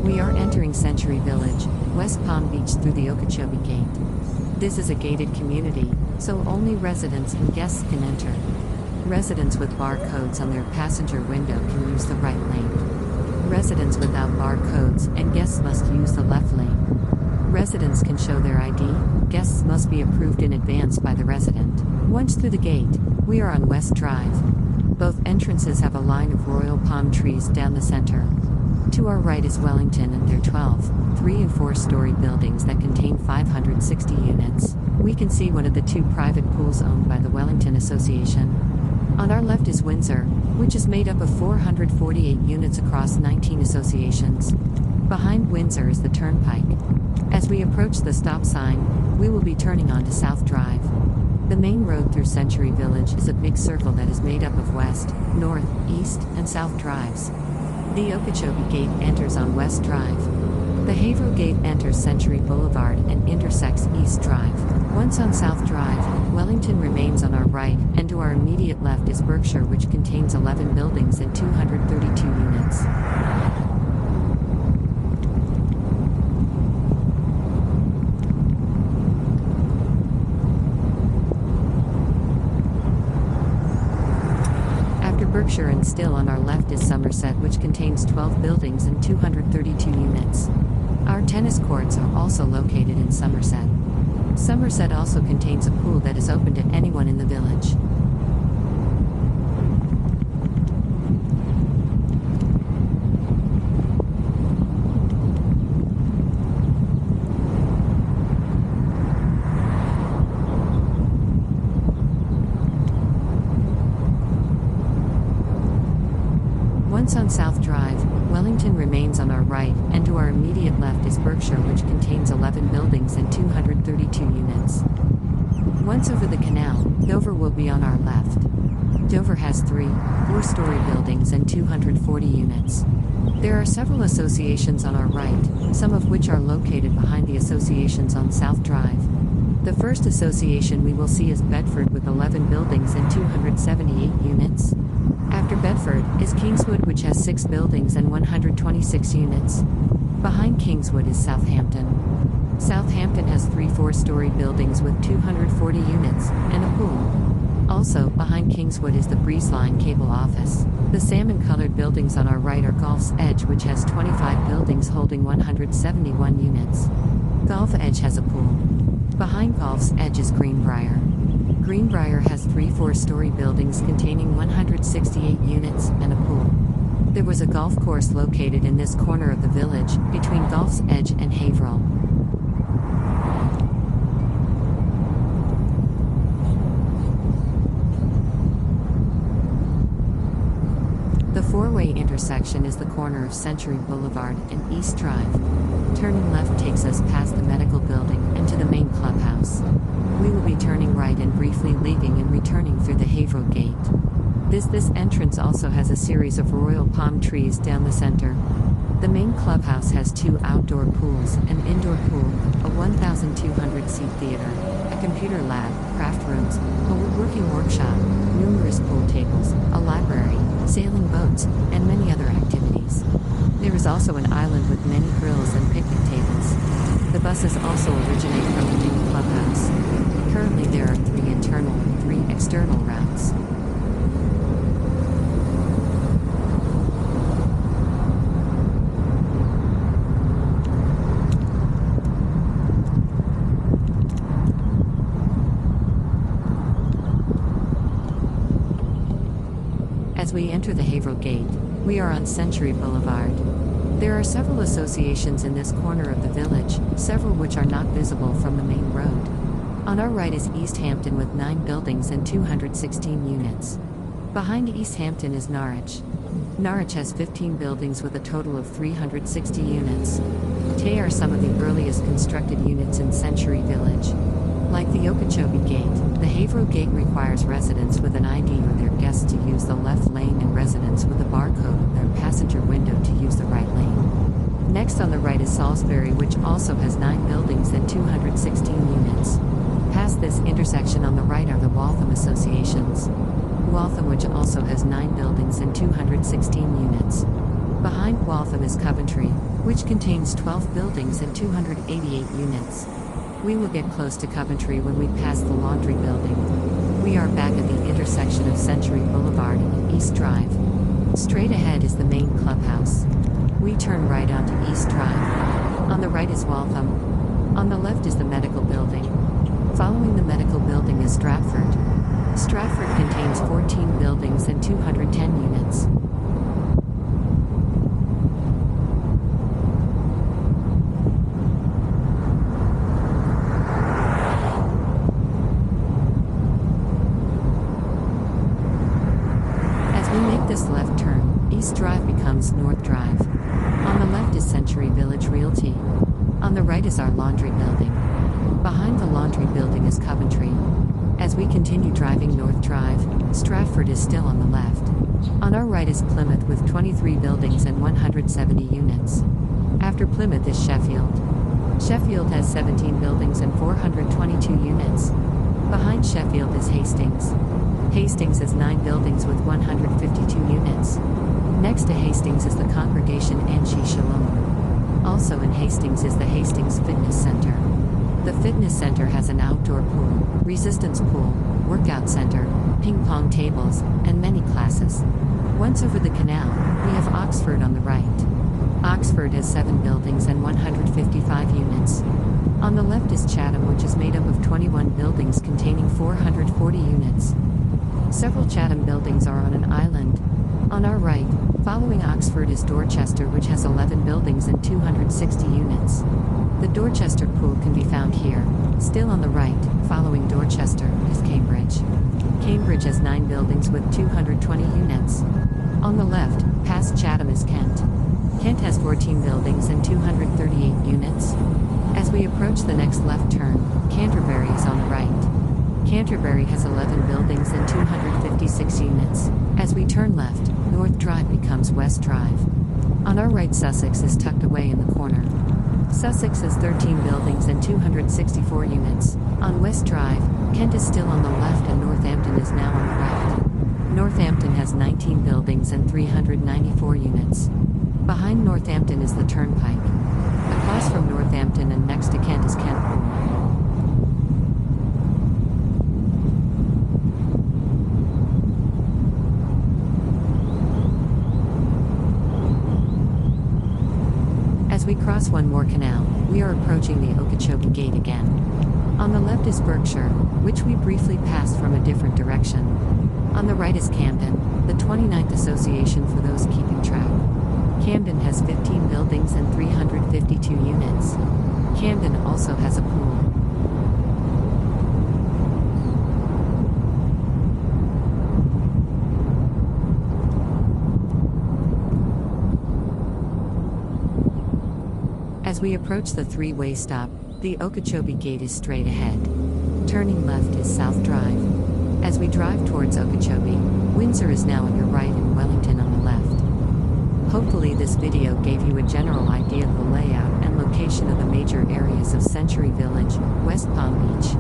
We are entering Century Village, West Palm Beach through the Okeechobee Gate. This is a gated community, so only residents and guests can enter. Residents with barcodes on their passenger window can use the right lane. Residents without barcodes and guests must use the left lane. Residents can show their ID, guests must be approved in advance by the resident. Once through the gate, we are on West Drive. Both entrances have a line of royal palm trees down the center. To our right is Wellington and their 12, 3 and 4-story buildings that contain 560 units. We can see one of the 2 private pools owned by the Wellington Association. On our left is Windsor, which is made up of 448 units across 19 associations. Behind Windsor is the Turnpike. As we approach the stop sign, we will be turning onto South Drive. The main road through Century Village is a big circle that is made up of west, north, east, and south drives. The Okeechobee Gate enters on West Drive. The Haverhill Gate enters Century Boulevard and intersects East Drive. Once on South Drive, Wellington remains on our right, and to our immediate left is Berkshire, which contains 11 buildings and 232 units. Berkshire and still on our left is Somerset, which contains 12 buildings and 232 units. Our tennis courts are also located in Somerset. Somerset also contains a pool that is open to anyone in the village. Once on South Drive, Wellington remains on our right, and to our immediate left is Berkshire, which contains 11 buildings and 232 units. Once over the canal, Dover will be on our left. Dover has 3, 4-story buildings and 240 units. There are several associations on our right, some of which are located behind the associations on South Drive. The first association we will see is Bedford with 11 buildings and 278 units. After Bedford is Kingswood, which has 6 buildings and 126 units. Behind Kingswood is Southampton. Southampton has 3 4-story buildings with 240 units, and a pool. Also, behind Kingswood is the Breeze Line Cable Office. The salmon-colored buildings on our right are Gulf's Edge, which has 25 buildings holding 171 units. Gulf Edge has a pool. Behind Gulf's Edge is Greenbrier. Greenbrier has 3 4-story buildings containing 168 units and a pool. There was a golf course located in this corner of the village, between Gulf's Edge and Haverhill. The 4-way intersection is the corner of Century Boulevard and East Drive. Turning left takes us past the medical building and to the main clubhouse. We will be turning right and briefly leaving and returning through the Haverhill Gate. This entrance also has a series of royal palm trees down the center. The main clubhouse has 2 outdoor pools, an indoor pool, a 1,200-seat theater, a computer lab, craft rooms, a woodworking workshop, numerous pool tables, a library, sailing boats, and many other activities. There is also an island with many grills and picnic tables. The buses also originate from the main clubhouse. Currently there are 3 internal and 3 external routes. As we enter the Haverhill Gate, we are on Century Boulevard. There are several associations in this corner of the village, several which are not visible from the main road. On our right is Easthampton with 9 buildings and 216 units. Behind Easthampton is Norwich. Norwich has 15 buildings with a total of 360 units. They are some of the earliest constructed units in Century Village. Like the Okeechobee Gate, the Haverhill Gate requires residents with an ID or their guests to use the left lane and residents with a barcode on their passenger window to use the right lane. Next on the right is Salisbury, which also has 9 buildings and 216 units. Past this intersection on the right are the Waltham associations. Waltham, which also has 9 buildings and 216 units. Behind Waltham is Coventry, which contains 12 buildings and 288 units. We will get close to Coventry when we pass the Laundry Building. We are back at the intersection of Century Boulevard and East Drive. Straight ahead is the main clubhouse. We turn right onto East Drive. On the right is Waltham. On the left is the medical building. Following the medical building is Stratford. Stratford contains 14 buildings and 210 units. This left turn, East Drive becomes North Drive. On the left is Century Village Realty. On the right is our Laundry Building. Behind the Laundry Building is Coventry. As we continue driving North Drive, Stratford is still on the left. On our right is Plymouth with 23 buildings and 170 units. After Plymouth is Sheffield. Sheffield has 17 buildings and 422 units. Behind Sheffield is Hastings. Hastings has 9 buildings with 152 units. Next to Hastings is the Congregation Anshe Shalom. Also in Hastings is the Hastings Fitness Center. The fitness center has an outdoor pool, resistance pool, workout center, ping pong tables, and many classes. Once over the canal, we have Oxford on the right. Oxford has 7 buildings and 155 units. On the left is Chatham, which is made up of 21 buildings containing 440 units. Several Chatham buildings are on an island. On our right, following Oxford is Dorchester, which has 11 buildings and 260 units. The Dorchester pool can be found here. Still on the right, following Dorchester, is Cambridge. Cambridge has 9 buildings with 220 units. On the left, past Chatham is Kent. Kent has 14 buildings and 238 units. As we approach the next left turn, Canterbury is on the right. Canterbury has 11 buildings and 256 units. As we turn left, North Drive becomes West Drive. On our right, Sussex is tucked away in the corner. Sussex has 13 buildings and 264 units. On West Drive, Kent is still on the left and Northampton is now on the right. Northampton has 19 buildings and 394 units. Behind Northampton is the Turnpike. Across from Northampton and next to Kent is Kent Pool. As we cross one more canal, we are approaching the Okeechobee Gate again. On the left is Berkshire, which we briefly passed from a different direction. On the right is Camden, the 29th Association for those keeping track. Camden has 15 buildings and 352 units. Camden also has a pool. As we approach the three-way stop, the Okeechobee Gate is straight ahead. Turning left is South Drive. As we drive towards Okeechobee, Windsor is now on your right and Wellington on the left. Hopefully this video gave you a general idea of the layout and location of the major areas of Century Village, West Palm Beach.